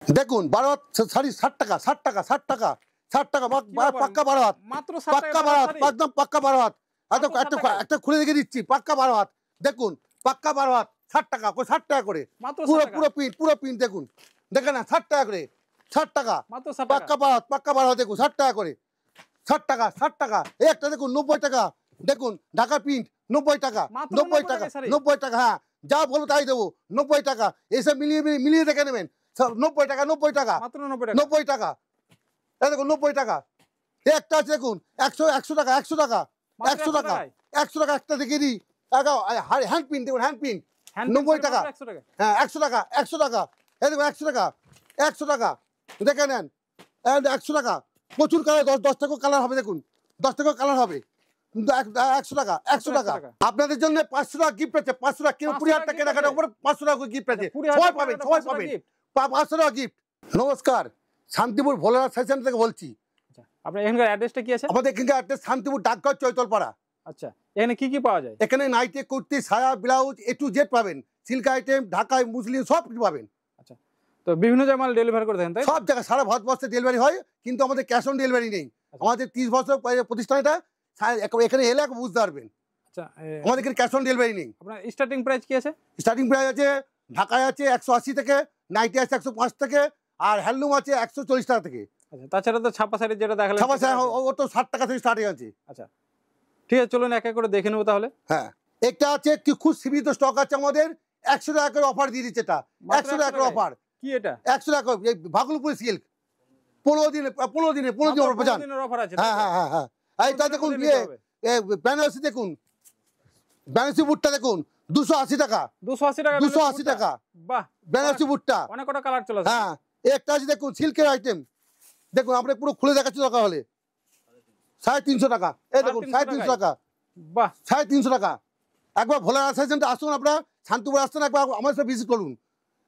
দেখুন 12 হাত শাড়ি 60 টাকা 60 টাকা 60 টাকা 60 টাকা পাক্কা 12 হাত মাত্র পাক্কা 12 হাত একদম পাক্কা 12 হাত একটা খুলে দেখে দিচ্ছি পাক্কা 12 হাত দেখুন পাক্কা 12 হাত 60 টাকা 60 টাকা করে পুরো প্রিন্ট দেখুন দেখেন না 60 টাকা করে 60 টাকা পাক্কা 12 হাত দেখুন 60 টাকা করে 60 টাকা এই একটা দেখুন 90 টাকা দেখুন ঢাকা প্রিন্ট 90 টাকা 90 টাকা হ্যাঁ যা বলবো তাই দেবো 90 টাকা এসব মিলিয়ে দেখে নেবেন 90 টাকা 90 টাকা 90 টাকা এই দেখুন 90 টাকা একটা আছে দেখুন 100 টাকা 100 টাকা 100 টাকা 100 টাকা একটা দেখে দিই হ্যান্ড প্রিন্ট দেখুন হ্যান্ড প্রিন্ট 90 টাকা হ্যাঁ 100 টাকা 100 টাকা এই দেখুন 100 টাকা 100 টাকা দেখে নেন 100 টাকা প্রচুর কালার 10 টাকা কালার হবে দেখুন 10 টাকা কালার হবে 100 টাকা 100 টাকা আপনাদের জন্য 500 টাকা গিফট আছে 500 টাকা কেউ 20,000 টাকা কেনাকাটার উপর 500 টাকা গিফট আছে সবাই পাবেন 500 টাকা গিফট নমস্কার শান্তিপুর ভোলানাথ সেশন থেকে বলছি আপনার এখানকার অ্যাড্রেসটা কি আছে আমাদের এখানকার অ্যাড্রেস শান্তিপুর ডাকঘর চৈতলপাড়া আচ্ছা এখানে কি কি পাওয়া যায় এখানে নাইটি কুর্তি সায়া ব্লাউজ A to Z পাবেন সিল্ক আইটেম ঢাকায় মুসলিম সব কিছু পাবেন আচ্ছা তো বিভিন্ন জায়গায় মাল ডেলিভারি করে দেন তাই সব জায়গায় সারা ভারতবর্ষে ডেলিভারি হয় কিন্তু আমাদের ক্যাশ অন ডেলিভারি নেই আমাদের 30 বছর প্রতিষ্ঠানটা এখানে এলে বুঝতে পারবেন আচ্ছা আমাদের এখানে ক্যাশ অন ডেলিভারি নেই আপনার স্টার্টিং প্রাইস কি আছে স্টার্টিং প্রাইস আছে ঢাকায় আছে 180 থেকে নাইটি আছে 105 থেকে আর হ্যান্ডলুম আছে 140 টাকা থেকে আচ্ছা তাছাড়া তো ছাপা শাড়ি যেটা দেখালেন ছাপা শাড়ি ও তো 60 টাকা থেকে স্টার্টিং আছে আচ্ছা ঠিক আছে চলুন এক এক করে দেখে নেব তাহলে হ্যাঁ একটা আছে কি খুব সীমিত স্টক আছে আমাদের 100 টাকা করে অফার দিয়ে দিচ্ছে এটা 100 টাকা করে অফার কি এটা 100 টাকা এই ভাগলপুর সিল্ক 15 দিনের অফার আছে হ্যাঁ হ্যাঁ হ্যাঁ হ্যাঁ এইটা দেখুন বেনারসি দেখুন বেনারসি বুটটা দেখুন 280 টাকা 280 টাকা বাহ বেনারসি বুটটা অনেক কটা কালার চলে আসে হ্যাঁ একটা আছে দেখুন সিল্কের আইটেম দেখুন আপনি পুরো খুলে দেখাচ্ছি দরকার হলে 350 টাকা এই দেখুন 350 টাকা বাহ 350 টাকা একবার ভোলানাথ সেশনটা আসুন আপনারা শান্তিপুর আসছেন একবার আমার সাথে ভিজিট করুন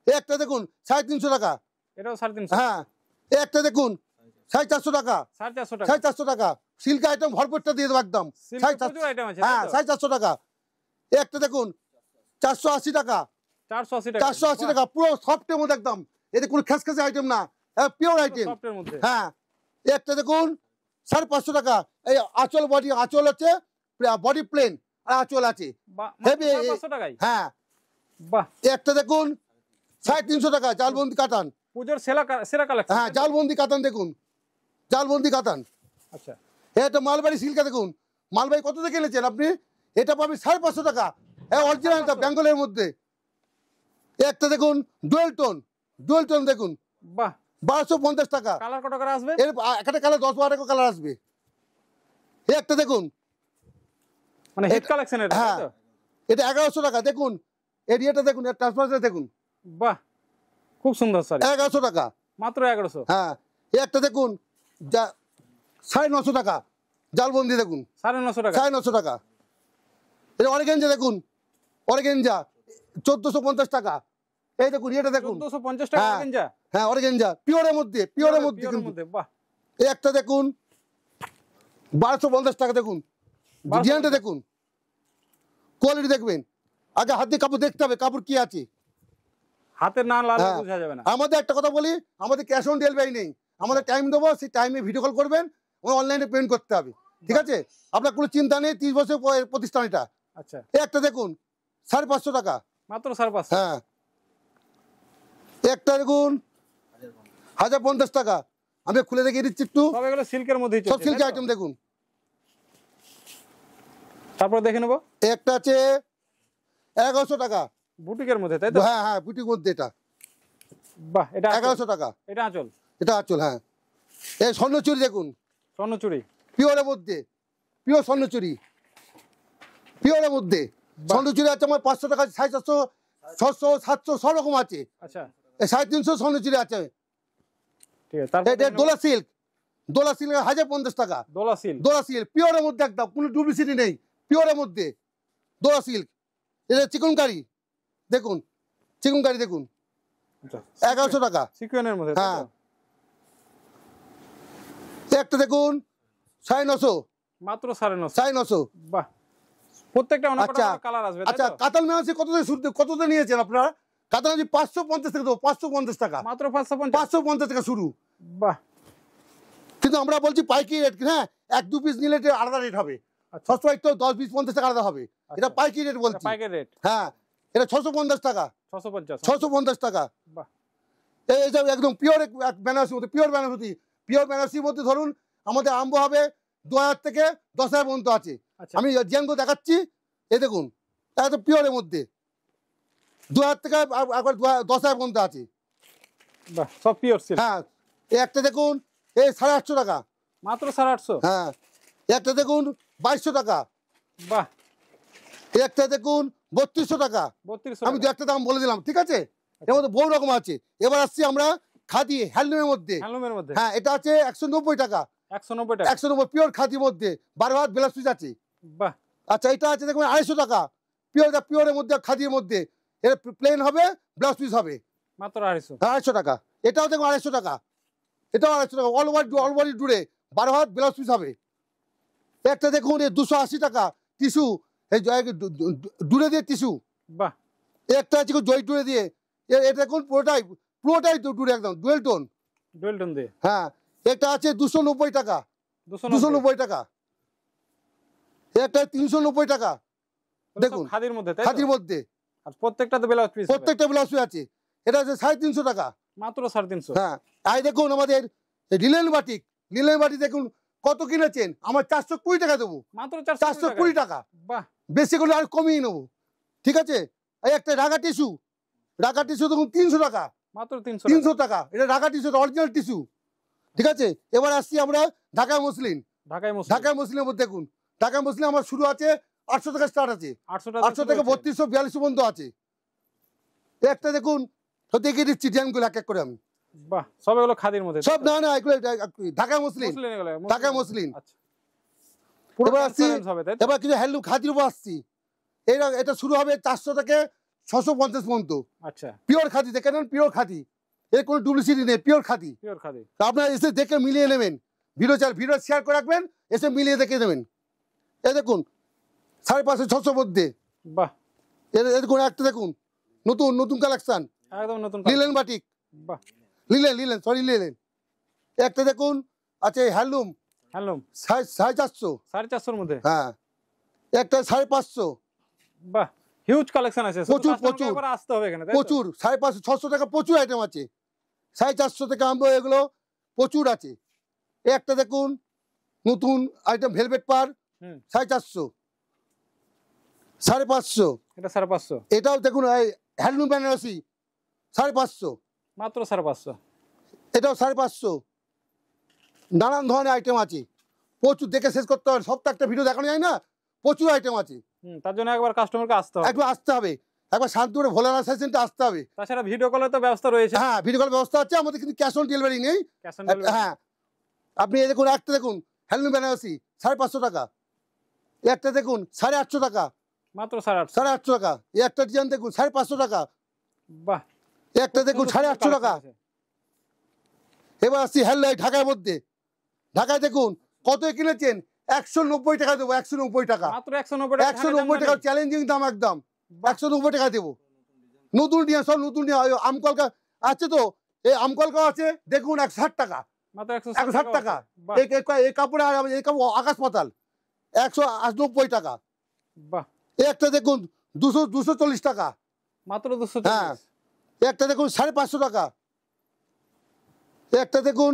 এই একটা দেখুন 350 টাকা এটাও 350 হ্যাঁ এই একটা দেখুন 450 টাকা 450 টাকা সিল্ক আইটেম ভরপুরটা দিয়ে দেবো একদম 450 হ্যাঁ 450 টাকা এই একটা দেখুন 480 টাকা 480 টাকা পুরো সফটের মধ্যে একদম এতে কোনো খেসখেসে আইটেম না পিওর আইটেম হ্যাঁ এই একটা দেখুন 550 টাকা এই আঁচল আঁচল আছে বডি প্লেন আর আঁচল আছে হ্যাঁ বাহ একটা দেখুন 350 টাকা জালবন্দি কাতান পুজোর সেরা কালেকশন হ্যাঁ জালবন্দি কাতান দেখুন জালবন্দি কাতান আচ্ছা এটা মালবাড়ি সিল্কা দেখুন মালবাড়ি কত থেকে এনেছেন আপনি এটা পাবেন 550 টাকা অরিজিনাল বেঙ্গলের মধ্যে একটা দেখুন ডুয়েল টোন দেখুন বাহ 1250 টাকা কালার কত করে আসবে এর একটা কালার 10-12 কালার আসবে এই একটা দেখুন মানে হিট কালেকশন এটা হ্যাঁ এটা 1100 টাকা দেখুন এরিয়াটা দেখুন এর ট্রান্সপারেন্সি দেখুন বাহ খুব সুন্দর স্যার 1100 টাকা মাত্র 1100 হ্যাঁ এই একটা দেখুন 950 টাকা জালবন্দি দেখুন 950 টাকা 950 টাকা এটা অর্গানজা দেখুন অর্গানজা 1450 টাকা এই দেখুন এটা দেখুন 1450 টাকা অর্গানজা হ্যাঁ অর্গানজা পিওরের মধ্যে বাহ এই একটা দেখুন 1250 টাকা দেখুন ডিজাইনটা দেখুন কোয়ালিটি দেখবেন আগে হাত দিয়ে কাপড় দেখতে হবে কাপড় কি আছে হাতের না লাগলে বোঝা যাবে না আমাদের একটা কথা বলি আমাদের ক্যাশ অন ডেলিভারি নেই আমাদের টাইম দেবো সেই টাইমে ভিডিও কল করবেন অনলাইনে পেমেন্ট করতে হবে ঠিক আছে আপনার কোনো চিন্তা নেই 30 বছর প্রতিষ্ঠান এটা আচ্ছা এই একটা দেখুন 550 টাকা মাত্র 550 হ্যাঁ একটা দেখুন 1050 টাকা আমি খুলে দেখিয়ে দিচ্ছি একটু সব এগুলো সিল্কের মধ্যেই চলছে সব সিল্ক আইটেম দেখুন তারপর দেখে নেব একটা আছে 1100 টাকা বুটিকের মধ্যে তাই তো হ্যাঁ হ্যাঁ বুটিক মধ্যে এটা বাহ এটা 1100 টাকা এটা আঁচল হ্যাঁ এই স্বর্ণচুরি দেখুন স্বর্ণচুরি পিওরের মধ্যে পিওর স্বর্ণচুরি পিওরের মধ্যে স্বর্ণচুরি আছে আমার 500 টাকা 450 600 700 সব রকম আছে আচ্ছা এই 350 স্বর্ণচুরি আছে ঠিক আছে তারপর এটা দোলা সিল্ক 1050 টাকা দোলা সিল্ক পিওরের মধ্যে একদম কোনো ডুপ্লিসিটি নেই পিওরের মধ্যে দোলা সিল্ক এটা চিকনকারি দেখুন চিকনকারি দেখুন 1100 টাকা সিকোয়েনের মধ্যে হ্যাঁ একটা দেখুন 950 মাত্র 950 950 বাহ প্রত্যেকটা অনেক কটা কালার আসবে আচ্ছা কাতাল মেনাসি কত নিয়েছেন আপনারা কাতান আমি 550 টাকা দেবো, 550 টাকা, মাত্র 550। 550 টাকা শুরু। বাহ, কিন্তু আমরা বলছি পাইকারি রেট, হ্যাঁ 1-2 পিস নিলে এটা আলাদা রেট হবে, আচ্ছা, সবসময় তো 10, 20, 50 টাকা আলাদা হবে, এটা আচ্ছা। পাইকারি রেট এটা বলছি। পাইকারি রেট হ্যাঁ এটা 650 টাকা, 650। 650 টাকা। বাহ, এই যে একদম পিওর বেনারসির মধ্যে, পিওর বেনারসি, পিওর বেনারসির মধ্যে ধরুন আমাদের আরম্ভ হবে 2000 থেকে 10,000 পর্যন্ত আছে। আচ্ছা, আমি জেনগুলো দেখাচ্ছি, এই দেখুন একদম পিওরের মধ্যে 2000 থেকে একবার 10,000 পর্যন্ত আছে। বাহ, সব পিওর সিল্ক। হ্যাঁ এই একটা দেখুন এই 850 টাকা, মাত্র 850। হ্যাঁ এই একটা দেখুন 2200 টাকা, বাহ, এই একটা দেখুন 3200 টাকা। 3200 আমি দু একটা দাম বলে দিলাম, ঠিক আছে? এর মধ্যে বহু রকম আছে। এবার আসছি আমরা খাদি হ্যান্ডলুমের মধ্যে। হ্যান্ডলুমের মধ্যে হ্যাঁ এটা আছে 190 টাকা, 190 টাকা। 190 পিওর খাদির মধ্যে 12 হাত ব্লাউজ পিস আছে। বাহ, আচ্ছা এটা আছে দেখুন 250 টাকা, পিওরের মধ্যে, খাদির মধ্যে, এর প্লেন হবে, ব্লাউজ পিস হবে, মাত্র 250। 250 টাকা। এটাও দেখুন 250 টাকা, এটাও 250 টাকা, অল ওভার জুড়ে 12 হাত ব্লাউজ পিস হবে। একটা দেখুন এই 280 টাকা টিস্যু, এই ডুরে দিয়ে টিস্যু। বাহ, একটা আছে জয় ডুরে দিয়ে, এটা দেখুন পুরোটাই ডুরে একদম ডুয়েল টোন। ডুয়েল টোন দিয়ে। হ্যাঁ এটা আছে 290 টাকা, 290। 290 টাকা। একটা 390 টাকা, দেখুন খাদির মধ্যে, তাই তো? খাদির মধ্যে, আর প্রত্যেকটা তো ব্লাউজ পিস, প্রত্যেকটা ব্লাউজ পিস আছে। এটা আছে 350 টাকা। মাত্র 350। হ্যাঁ আর দেখুন আমাদের লিলেন বাটিক, লিলেন বাটি দেখুন কত কিনেছেন, আমার 420 টাকা দেবো, মাত্র 420 টাকা। বাহ, বেশি করলে আর কমিয়ে নেবো, ঠিক আছে? এই একটা রাগা টিস্যু, রাগা টিস্যু দেখুন 300 টাকা, মাত্র 300 টাকা। এটা রাগা টিস্যু, অরিজিনাল টিস্যু, ঠিক আছে? এবার আসছি আমরা ঢাকা মসলিন। ঢাকায় মসলিন। ঢাকা মসলিনের মধ্যে দেখুন, ঢাকা মসলিন আমার শুরু আছে 800 টাকা স্টার্ট আছে, 800 থেকে 3200 4200 পর্যন্ত আছে। একটা দেখুন দেখিয়ে দিচ্ছি ডিজাইনগুলো এক এক করে আমি। বাহ, সব এগুলো খাদির মধ্যে, সব না না এগুলো ঢাকা মসলিন, মসলিন এগুলো, ঢাকা মসলিন। আচ্ছা, পুরো এবার আসছি, ট্রান্সপারেন্ট হবে, তাই তো? এবার কিছু হ্যান্ডলুম খাদির উপর আসছি। এটা শুরু হবে 400 থেকে 650 পর্যন্ত, আচ্ছা, পিওর খাদি, দেখে নেন পিওর খাদি, এর কোনো ডুপ্লিসিটি নেই, পিওর খাদি। পিওর খাদি। তা আপনারা এসে দেখে মিলিয়ে নেবেন, ভিডিও শেয়ার করে রাখবেন, এসে মিলিয়ে দেখে নেবেন। এই দেখুন 550 600 মধ্যে, বাহ, এর দেখুন একটা দেখুন নতুন নতুন কালেকশন, একদম নতুন লিলেন বাটিক, বাহ, লিলেন সরি লিলেন। একটা দেখুন আছে হ্যান্ডলুম হ্যান্ডলুম 450, 450 মধ্যে। হ্যাঁ একটা 550, বাহ, হিউজ কালেকশন আছে, প্রচুর, প্রচুর প্রচুর। একবার আসতে হবে এখানে, তাই তো? প্রচুর 550 600 টাকা প্রচুর আইটেম আছে, 450 থেকে আরম্ভ, এগুলো প্রচুর আছে। একটা দেখুন নতুন আইটেম ভেলভেট পার, হুম, 450, 550। এটা 550। এটাও দেখুন হ্যান্ডলুম বেনারসি 550, মাত্র 550। এটাও 550। নানান ধরনের আইটেম আছে, প্রচুর, দেখে শেষ করতে হবে, সব তো একটা ভিডিও দেখানো যায় না, প্রচুর আইটেম আছে। তার জন্য একবার কাস্টমারকে আসতে হবে, একবার আসতে হবে, একবার শান্তিপুরে ভোলানাথ সেশনটা আসতে হবে। তাছাড়া ভিডিও কলের তো ব্যবস্থা রয়েছে। হ্যাঁ ভিডিও কল ব্যবস্থা আছে আমাদের, কিন্তু ক্যাশ অন ডেলিভারি নেই। Cash on delivery. হ্যাঁ আপনি এই দেখুন একটা দেখুন হ্যান্ডলুম বেনারসি 550 টাকা, একটা দেখুন 850 টাকা, মাত্র 850। 850 টাকা। একটা ডিজাইন দেখুন 550 টাকা, বাহ, একটা দেখুন 850 টাকা। এবার আসছি হ্যান্ডলাই ঢাকার মধ্যে, ঢাকায় দেখুন কত কিনেছেন, 190 টাকা দেবো, 190 টাকা, মাত্র 190 টাকা। 190 টাকা চ্যালেঞ্জিং দাম একদম, 190 টাকা দেবো। নতুন ডিজাইন, সব নতুন ডিজাইন, আমকলকা আছে তো, এই আমকলকা আছে দেখুন 160 টাকা, মাত্র 160 টাকা। এই কাপড়ে এই কাপড় আকাশ পাতাল, 190 টাকা। বাহ, একটা দেখুন 240 টাকা, মাত্র 240। হ্যাঁ একটা দেখুন 550 টাকা, একটা দেখুন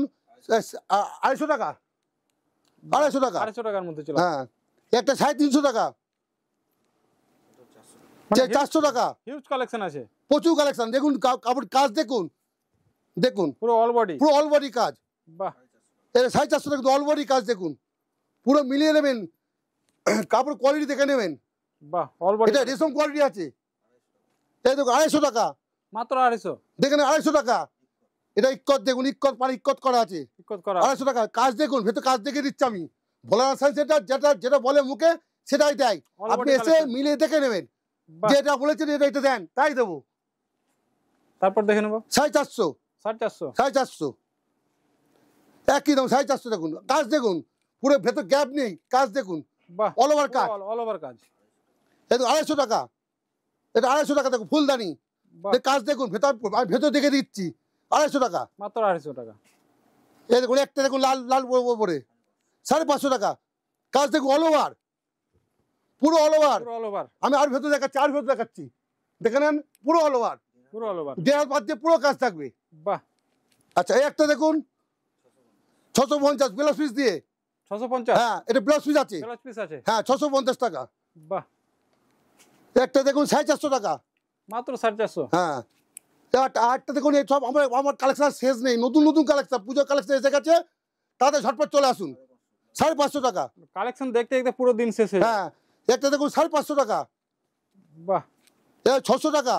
250 টাকা, 250 টাকা, 250 টাকার মধ্যে চলে। হ্যাঁ একটা 350 টাকা, 400 টাকা। হিউজ কালেকশন আছে, প্রচুর কালেকশন দেখুন, কাপড় কাজ দেখুন, দেখুন পুরো অল বডি। পুরো অল বডি কাজ। বাহ, এটা 450 টাকা, অল বডি কাজ দেখুন, পুরো মিলিয়ে নেবেন, কাপড় কোয়ালিটি দেখে নেবেন। বাহ, অল বডি। এটা রেশম কোয়ালিটি আছে, এই দেখুন 250 টাকা, মাত্র 250। দেখেন 250 টাকা। এটা ইক্কত দেখুন, ইক্কত করা আছে, টিকট করা। 250 টাকা। কাজ দেখুন, ভেতর কাজ দেখে দিচ্ছি আমি, ভোলানাথ সাইজ যেটা বলে মুখে সেটাই দেয়, All আপনি body এসে collection। মিলিয়ে দেখে নেবেন, বাহ, যেটা বলেছেন এটা দেন তাই দেবো। তারপর দেখে নেবো 450, 450। 450 একই দাম, 450 দেখুন। কাজ দেখুন পুরো ভেতর গ্যাপ নেই, কাজ দেখুন বাহ, অল ওভার কাজ। অল ওভার কাজ। এটা 250 টাকা, এটা 250 টাকা দেখুন ফুলদানি, বাহ। কাজ দেখুন, ভেতর আমি ভেতর দেখে দিচ্ছি 250 টাকা। মাত্র 250 টাকা। এই দেখুন একটা দেখুন লাল লাল ওপরে 550 টাকা। কাজ দেখুন অল ওভার, পুরো অল ওভার। পুরো অল ওভার। আমি আর ভেতর দেখাচ্ছি, আর ভেতর দেখাচ্ছি, দেখে নেন পুরো অল ওভার, পুরো অল ওভার। দেয়াল বাদ দিয়ে পুরো কাজ থাকবে। বাহ। আচ্ছা এই একটা দেখুন 650 ব্লাউজ পিস দিয়ে। 650। হ্যাঁ এটা ব্লাউজ পিস আছে। ব্লাউজ পিস আছে। হ্যাঁ 650 টাকা। বাহ। একটা দেখুন 450 টাকা। মাত্র 450। হ্যাঁ আটটা দেখুন, এই সব আমার কালেকশন শেষ নেই, নতুন নতুন কালেকশন, পুজোর কালেকশন এসে গেছে, তাদের ঝটপট চলে আসুন। 550 টাকা। কালেকশন দেখতে দেখতে পুরো দিন শেষ হয়ে যায়। হ্যাঁ একটা দেখুন 550 টাকা। বাহ। 600 টাকা,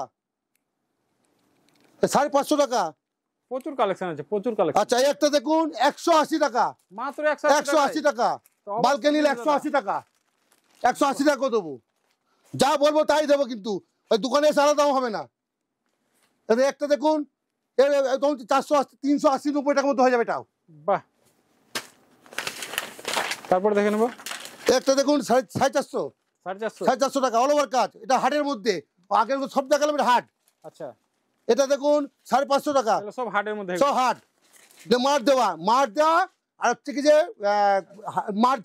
550 টাকা। প্রচুর কালেকশন আছে, প্রচুর কালেকশন। আচ্ছা এই একটা দেখুন 180 টাকা। মাত্র 180 টাকা। বালকে নিলে 180 টাকা। 180 টাকা দেবো, যা বলবো তাই দেবো, কিন্তু ওই দোকানে এসে আলাদা দাম হবে না। একটা দেখুন 480 380 90 টাকার মতো হয়ে যাবে এটাও। বাহ। তারপর দেখে নেবো। একটা দেখুন 450 450 টাকা, অল ওভার কাজ। এটা হাটের মধ্যে, আগের সব দেখালাম এটা হাট। আচ্ছা এটা দেখুন 550 টাকা, সব হাটের মধ্যে। সব হাট। মাঠ দেওয়া, মাঠ দেওয়া, আর হচ্ছে কি যে মাঠ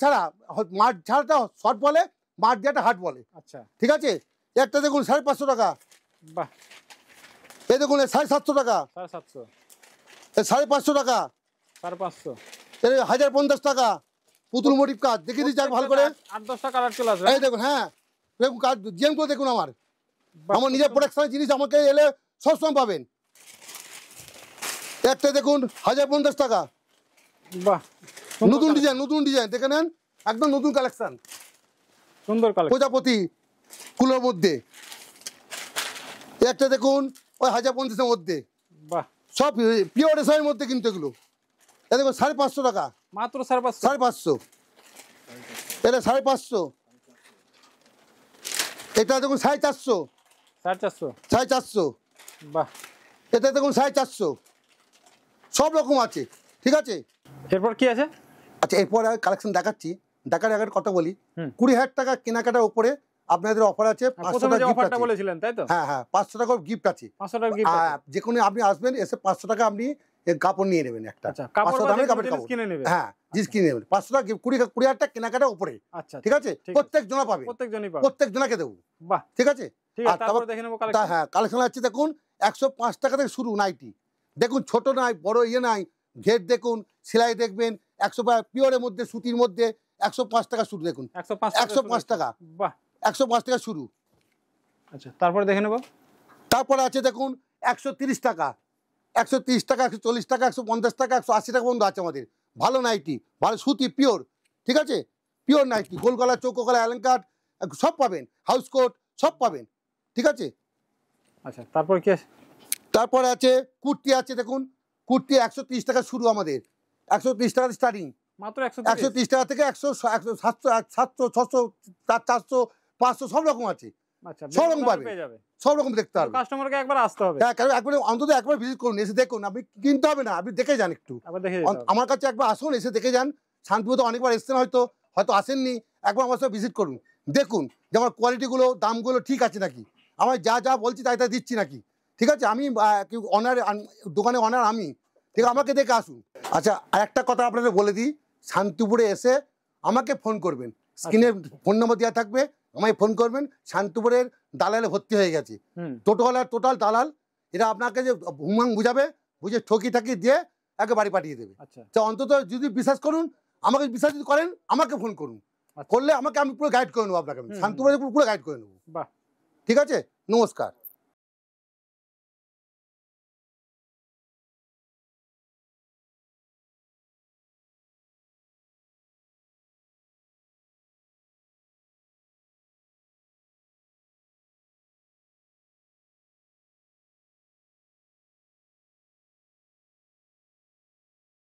ছাড়াটা শর্ট বলে, মাঠ দেওয়াটা হাট বলে। আচ্ছা ঠিক আছে। একটা দেখুন 550 টাকা। বাহ। এই দেখুন 750 টাকা, 750, 550 টাকা, 550, 1050 টাকা। পুতুল মোটিভ কাজ দেখিয়ে দিচ্ছি ভালো করে। 8-10টা কালার চলে আসবে। এই দেখুন, হ্যাঁ দেখুন কাজ জিএম করে দেখুন। আমার নিজের প্রোডাকশনের জিনিস আমাকে এলে সবসময় পাবেন। একটা দেখুন 1050 টাকা। বাহ। নতুন ডিজাইন দেখে নেন, একদম নতুন কালেকশন, সুন্দর কালেকশন। প্রজাপতি কুলোর মধ্যে। একটা দেখুন ওই 1050-এর মধ্যে, বাহ। সব পিওর রেশমের মধ্যে কিন্তু এগুলো। এটা দেখুন 550 টাকা। মাত্র 550। 550। এটা 550। এটা দেখুন 450। 450। বাহ। এটা দেখুন 450। সব রকম আছে। ঠিক আছে। এরপর কি আছে? আচ্ছা এরপর কালেকশন দেখাচ্ছি, দেখার আগে কথা বলি। 20,000 টাকা কেনাকাটার উপরে আপনাদের অফার আছে। 500 টাকা অফারটা বলেছিলেন তাই তো? হ্যাঁ 500 টাকা গিফট আছে। 500 টাকা গিফট আছে। যে কোনো আপনি আসবেন, এসে 500 টাকা আপনি কাপড় নিয়ে নেবেন একটা। আচ্ছা কাপড় জিনিস কিনে নেবেন। হ্যাঁ জিনিস কিনে নেবেন। 500 টাকা গিফট, 20,000 টাকা কেনাকাটার উপরে। আচ্ছা ঠিক আছে। প্রত্যেক জনা পাবে, প্রত্যেক জনাকে দেবো। বাহ। ঠিক আছে। ঠিক আছে, তারপর দেখে নেব কালেকশন। হ্যাঁ কালেকশন আছে দেখুন 105 টাকা থেকে শুরু নাইটি। দেখুন ছোট নাই, বড় নাই, ঘের দেখুন, সেলাই দেখবেন। 105 পিওরের মধ্যে, সুতির মধ্যে 105 টাকা শুরু। দেখুন 105 টাকা। বাহ। 105 টাকা শুরু। আচ্ছা তারপরে দেখে নেব। তারপরে আছে দেখুন 130 টাকা, 130 টাকা, 140 টাকা, 150 টাকা, 180 টাকা পর্যন্ত আছে আমাদের। ভালো নাইটি, ভালো সুতি পিওর। ঠিক আছে। পিওর নাইটি, গোল গলা, চৌকো গলা, অ্যালেঙ্কাট সব পাবেন, হাউস কোট সব পাবেন। ঠিক আছে। আচ্ছা তারপর কি আছে? তারপরে আছে কুর্তি আছে দেখুন, কুর্তি 130 টাকা শুরু আমাদের। 130 টাকা স্টার্টিং। মাত্র 130 টাকা থেকে 100, 700, 700, 600, 400, 500 সব রকম আছে। আচ্ছা সব রকম পাবে, সব রকম দেখতে হবে। কাস্টমারকে একবার আসতে হবে। হ্যাঁ একবার অন্তত একবার ভিজিট করুন, এসে দেখুন। আপনি কিনতে হবে না, আপনি দেখে যান একটু। আমার কাছে একবার আসুন, এসে দেখে যান। শান্তিপুরে অনেকবার এসছেন, হয়তো আসেননি, একবার আমার সাথে ভিজিট করুন, দেখুন যে আমার কোয়ালিটিগুলো, দামগুলো ঠিক আছে নাকি, আমার যা বলছি তাই দিচ্ছি নাকি। ঠিক আছে। আমি অনার, দোকানে অনার আমি। ঠিক আছে, আমাকে দেখে আসুন। আচ্ছা আর একটা কথা আপনাদের বলে দিই, শান্তিপুরে এসে আমাকে ফোন করবেন, স্ক্রিনে ফোন নম্বর দেওয়া থাকবে, আমায় ফোন করবেন। শান্তিপুরের দালালে ভর্তি হয়ে গেছে, টোটাল দালাল। এরা আপনাকে যে হুমাং বুঝাবে, বুঝে ঠকি ঠাকি দিয়ে একে বাড়ি পাঠিয়ে দেবে। তো অন্তত যদি বিশ্বাস করুন, আমাকে বিশ্বাস যদি করেন, আমাকে ফোন করুন। করলে আমাকে আমি পুরো গাইড করে নেবো, আপনাকে আমি শান্তিপুরে পুরো গাইড করে নেবো। ঠিক আছে। নমস্কার।